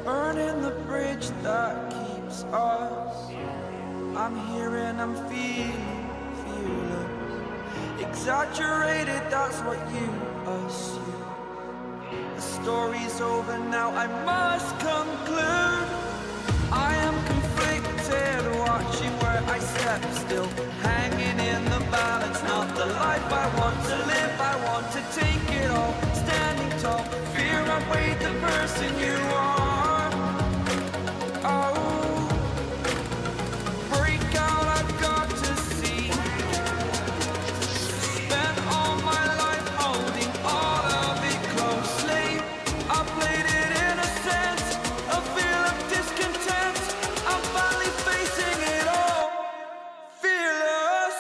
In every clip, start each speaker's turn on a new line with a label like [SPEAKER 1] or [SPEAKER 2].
[SPEAKER 1] Burning the bridge that keeps us. I'm here and I'm feeling fearless. Exaggerated, that's what you assume. The story's over now, I must conclude. I am conflicted, watching where I step still, hanging in the balance. Not the life I want to live, I want to take it all. Standing tall, fear outweighed the person you are. Oh, break out, I've got to see. Spent all my life holding all of it closely. I played it innocent, a feel of discontent. I'm finally facing it all, fearless.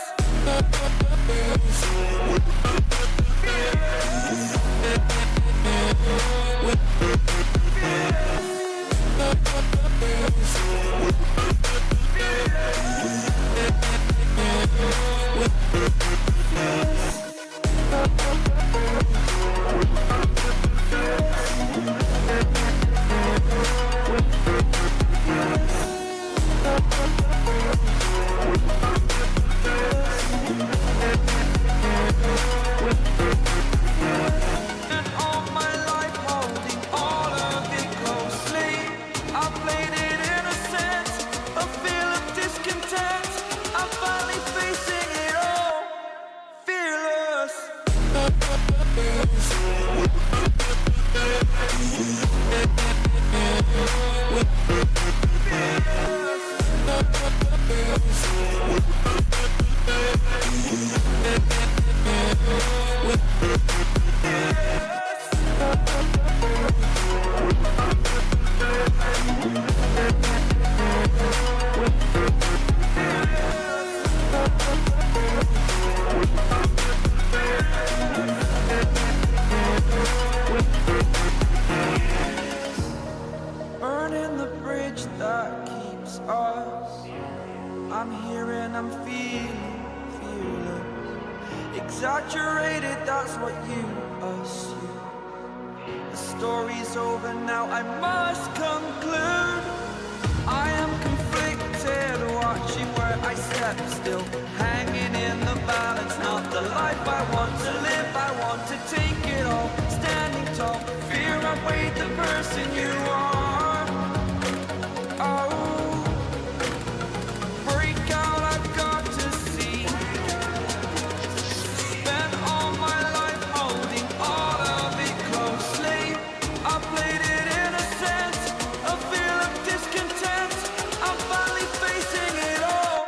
[SPEAKER 1] Burning the bridge that keeps us. I'm here and I'm feeling fearless. Exaggerated, that's what you assume. The story's over now, I must conclude. I am conflicted, watching where I step still, hanging in the balance. Not the life I want to live, I want to take it all. Standing tall, fear outweighed the person you are. Oh, break out, I've got to see. Spent all my life holding all of it closely. I played it innocent, a feel of discontent. I'm finally facing it all,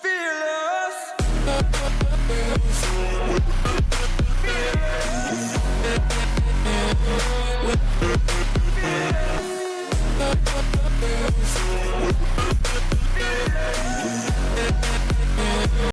[SPEAKER 1] fearless. Fearless.